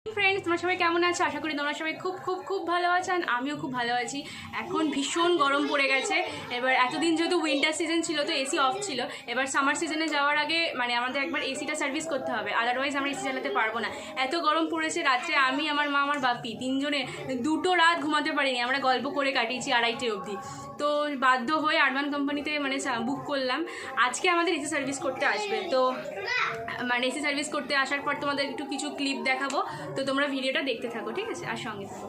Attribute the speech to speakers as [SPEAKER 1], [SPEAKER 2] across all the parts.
[SPEAKER 1] Friends তোমরা সবাই কেমন আছো? আশা করি তোমরা সবাই খুব খুব খুব ভালো আছো। আর আমিও খুব ভালো আছি। এখন ভীষণ গরম পড়ে গেছে। এবার এতদিন যেহেতু উইন্টার সিজন ছিল তো এসি অফ ছিল, এবার সামার সিজনে যাওয়ার আগে মানে আমাদের একবার এসিটা সার্ভিস করতে হবে, আদারওয়াইজ আমরা এসি চালাতে পারবো না। এত গরম পড়েছে, রাত্রে আমি, আমার মা, আমার বাপি তিনজনে 2টো রাত ঘুমাতে পারিনি। আমরা গল্প করে কাটিয়েছি 2:30 অবধি। তো বাধ্য হয়ে আরবান কোম্পানিতে মানে বুক করলাম। আজকে আমাদের এসি সার্ভিস করতে আসবে, তো মানে এসি সার্ভিস করতে আসার পর তোমাদের একটু কিছু ক্লিপ দেখাবো, তো তোমরা ভিডিওটা দেখতে থাকো, ঠিক আছে? আর সঙ্গে থাকো।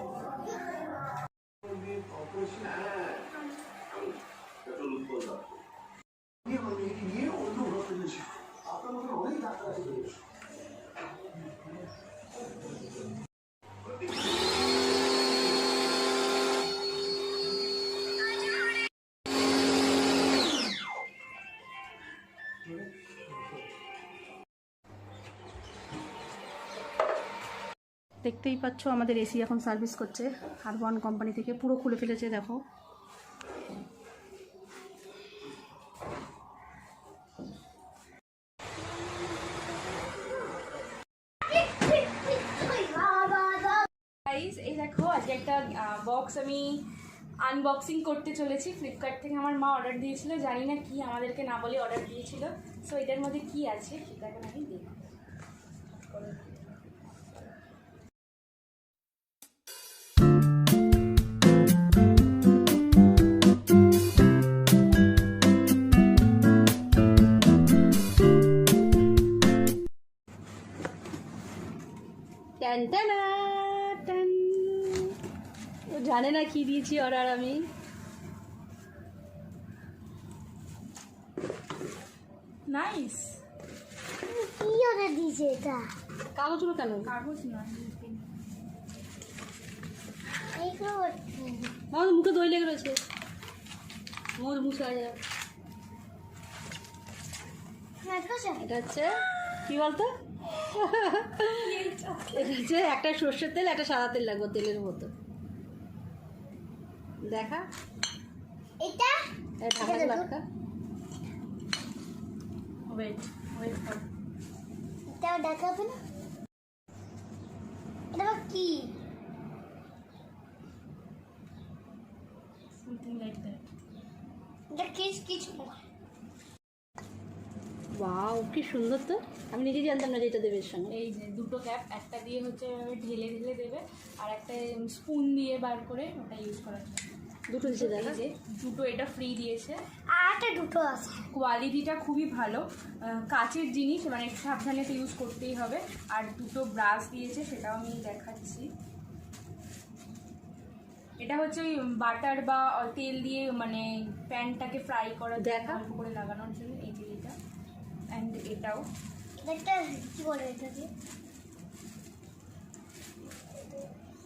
[SPEAKER 2] দেখতেই পাচ্ছ আমাদের এসি এখন সার্ভিস করছে আরবান কোম্পানি থেকে, পুরো খুলে ফেলেছে দেখো।
[SPEAKER 1] গাইস এই দেখো, আজকে একটা বক্স আমি আনবক্সিং করতে চলেছি। ফ্লিপকার্ট থেকে আমার মা অর্ডার দিয়েছিল, জানি না কি, আমাদেরকে না বলে অর্ডার দিয়েছিল। সো এটার মধ্যে কি আছে সেটা এখন আমি দেখব।
[SPEAKER 2] জানে না কি দিয়েছি অর্ডার আমি।
[SPEAKER 1] নাইস।
[SPEAKER 3] কি অর্ডার দিয়েছে এটা?
[SPEAKER 2] কাগজগুলো কেন?
[SPEAKER 1] কাগজ না,
[SPEAKER 3] এইগুলো
[SPEAKER 2] আমার মুখে দই লেগে রয়েছে, মুখ মুছে যায়। এটা হচ্ছে কি বলতো, এটা হচ্ছে একটা সর্ষের তেল, একটা সাদা তেল লাগবে তেলের মতো। দেখা
[SPEAKER 3] এটা
[SPEAKER 2] ঢাকা লাটকা।
[SPEAKER 1] ওয়েট ওয়েট কর।
[SPEAKER 3] এটাও দেখাবে না? এটা আবার কি?
[SPEAKER 1] Something like that.
[SPEAKER 3] এটা কিছু
[SPEAKER 2] ওয়াও কি সুন্দর তো, আমি নিজে জানতাম না যে এটা দেবে এর সঙ্গে।
[SPEAKER 1] এই যে দুটো ক্যাপ, একটা দিয়ে হচ্ছে ঢেলে ঢেলে দেবে, আর একটা স্পুন দিয়ে বার করে ওটা ইউজ করার জন্য।
[SPEAKER 2] দুটো দিচ্ছে দেখা,
[SPEAKER 1] এই যে দুটো এটা ফ্রি দিয়েছে।
[SPEAKER 3] আর একটা দুটো আছে।
[SPEAKER 1] কোয়ালিটিটা খুবই ভালো, কাচের জিনিস, মানে সাবধানে তো ইউজ করতেই হবে। আর দুটো ব্রাশ দিয়েছে, সেটাও আমি দেখাচ্ছি। এটা হচ্ছে ওই বাটার বা তেল দিয়ে মানে প্যানটাকে ফ্রাই করার জন্য, অল্প করে লাগানোর জন্য। এই যে এটা, অ্যান্ড এটাও
[SPEAKER 3] একটা কি বলে এটাকে,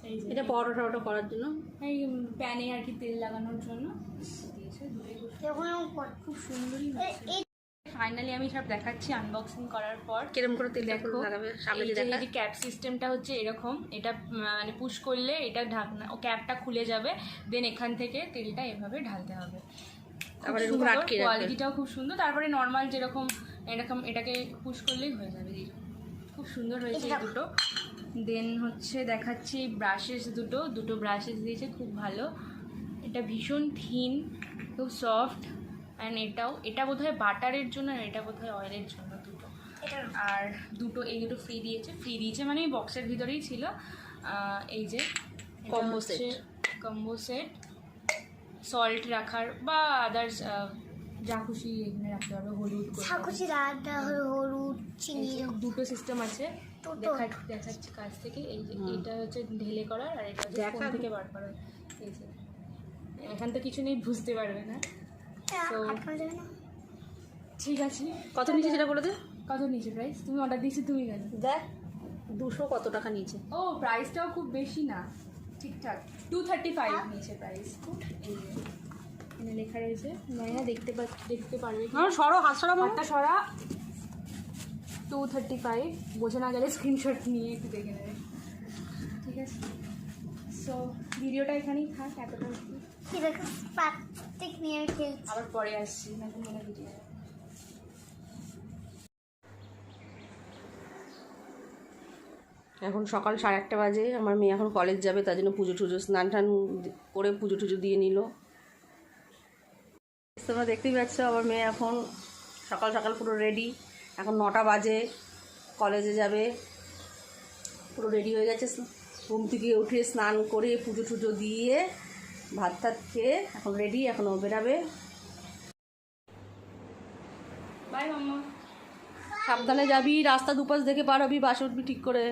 [SPEAKER 1] এই যে
[SPEAKER 2] এটা পরোটা টরোটা করার জন্য,
[SPEAKER 1] এই প্যানে আর কি তেল লাগানোর জন্য দিয়েছে। খুব সুন্দরই হচ্ছে। ফাইনালি আমি সব দেখাচ্ছি আনবক্সিং করার পর।
[SPEAKER 2] কিরম করে তেল
[SPEAKER 1] দেখো
[SPEAKER 2] লাগাবে সামনে
[SPEAKER 1] এই
[SPEAKER 2] দেখা।
[SPEAKER 1] যে ক্যাপ সিস্টেমটা হচ্ছে এরকম, এটা মানে পুশ করলে এটা ঢাকনা ও ক্যাপটা খুলে যাবে, দেন এখান থেকে তেলটা এভাবে ঢালতে হবে।
[SPEAKER 2] আবার এর উপর আটকে রাখবে।
[SPEAKER 1] কোয়ালিটিটাও খুব সুন্দর। তারপরে নর্মাল যেরকম এরকম এটাকে পুশ করলেই হয়ে যাবে। খুব সুন্দর হয়েছে এই দুটো। দেন হচ্ছে দেখাচ্ছি ব্রাশেস, দুটো ব্রাশেস দিয়েছে, খুব ভালো। এটা ভীষণ থিন, খুব সফট। অ্যান্ড এটা বোধহয় বাটারের জন্য, আর এটা বোধহয় অয়েলের জন্য দুটো। আর এই দুটো ফ্রি দিয়েছে মানে বক্সের ভিতরেই ছিল। এই যে কম্বো সেট, সল্ট রাখার বা আদার্স যা খুশি এখানে রাখতে হবে। হলুদ,
[SPEAKER 3] হলুদ, চিনি,
[SPEAKER 1] দুটো সিস্টেম আছে। দেখাচ্ছি কাছ থেকে। এই যে এটা হচ্ছে ঢেলে করার, আর এটা হচ্ছে ফোন থেকে বার করার। এই যে এখান তো কিছু নেই, বুঝতে পারবে না। তো ঠিক আছে,
[SPEAKER 2] কত নিচে সেটা বলে দে।
[SPEAKER 1] কত নিচে প্রাইস? তুমি অর্ডার দিয়েছি, তুমি জানো।
[SPEAKER 2] দেখ 200 কত টাকা নিচে।
[SPEAKER 1] ও প্রাইসটাও খুব বেশি না, ঠিকঠাক 235 নিচে প্রাইস। এই যে এখানে লেখা রয়েছে, না দেখতে পারবে।
[SPEAKER 2] সরো হাত সরা,
[SPEAKER 1] হাতটা সরা। 235, বোঝে না গেলে স্ক্রিনশট নিয়ে একটু দেখে নেবে, ঠিক আছে? সো ভিডিওটা এখানেই থাক, এতটা
[SPEAKER 3] প্লাস্টিক নিয়ে খেলছি।
[SPEAKER 1] আবার পরে আসছি নতুন কোনো ভিডিও।
[SPEAKER 2] এখন সকাল 1:30 বাজে, আমার মেয়ে এখন কলেজ যাবে, তার জন্য পুজো টুজো স্নান টান করে পুজো টুজো দিয়ে নিল। তোমরা দেখতেই পাচ্ছ আমার মেয়ে এখন সকাল সকাল পুরো রেডি। এখন 9টা বাজে, কলেজে যাবে, পুরো রেডি হয়ে গেছে। ঘুম থেকে উঠে স্নান করে পুজো টুজো দিয়ে ভাত টাত খেয়ে এখন রেডি, এখন ও বেরাবে।
[SPEAKER 1] বাই মাম্মা।
[SPEAKER 2] সাবধানে যাবি, রাস্তা দুপাশ দেখে পার হবি, বাসে উঠবি ঠিক করে।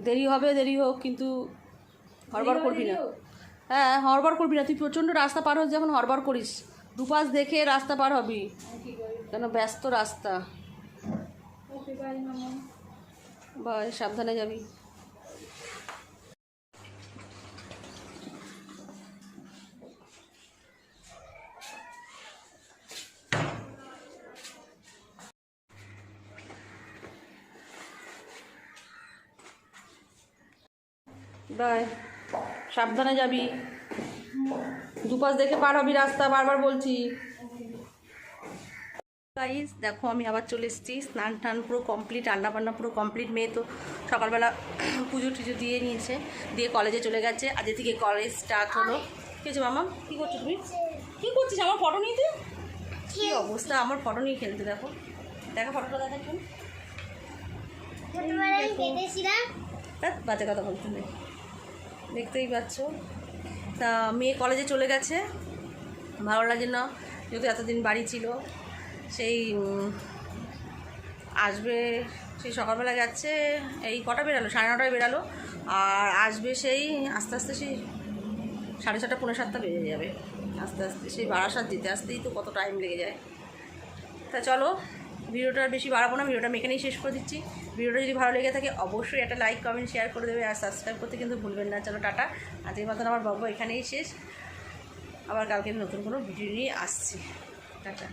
[SPEAKER 2] দেরি হবে, দেরি হোক, কিন্তু হড়বড় করবি না। হ্যাঁ, হড়বড় করবি না, তুই প্রচণ্ড রাস্তা পার হস যখন হড়বড় করিস। দুপাশ দেখে রাস্তা পার হবি, কেন ব্যস্ত রাস্তা।
[SPEAKER 1] Okay bye mamma.
[SPEAKER 2] বাই, সাবধানে যাবি। বাই, সাবধানে যাবি, দুপাশ দেখে পার হবি রাস্তা, বারবার বলছি। গাইস দেখো আমি আবার চলে এসেছি, স্নান টান পুরো কমপ্লিট, রান্না বান্না পুরো কমপ্লিট। মেয়ে তো সকালবেলা পুজো টুজো দিয়ে নিয়েছে, দিয়ে কলেজে চলে গেছে। আজকে থেকে কলেজ স্টার্ট হলো। কী হচ্ছে মামা, কী করছো তুমি? কী করছিস? আমার ফটো নিতে কী অবস্থা, আমার ফটো নিয়ে খেলতে। দেখো দেখো ফটোটা দেখাচ্ছেন,
[SPEAKER 3] ছোটবেলায় আমি কেটেছিলাম।
[SPEAKER 2] বাজে কথা বলতে নেই, দেখতেই পাচ্ছ। তা মেয়ে কলেজে চলে গেছে, ভালো লাগে না, যেহেতু এতদিন বাড়ি ছিল। সেই আসবে, সেই সকালবেলা গেছে, এই কটা বেরালো, 9:30টায় বেরালো, আর আসবে সেই আস্তে আস্তে সেই 6:30 পৌনে 7টা বেজে যাবে। আস্তে আস্তে সেই বারাসাত যেতে আসতেই তো কত টাইম লেগে যায়। তা চলো, ভিডিওটা আর বেশি বাড়াবো না, ভিডিওটা আমি এখানেই শেষ করে দিচ্ছি। ভিডিওটা যদি ভালো লেগে থাকে অবশ্যই একটা লাইক কমেন্ট শেয়ার করে দেবে, আর সাবস্ক্রাইব করতে কিন্তু ভুলবেন না। চলো টাটা, আজকের মতন আমার বাবা এখানেই শেষ, আবার কালকে নতুন কোনো ভিডিও নিয়ে আসছি। টাটা।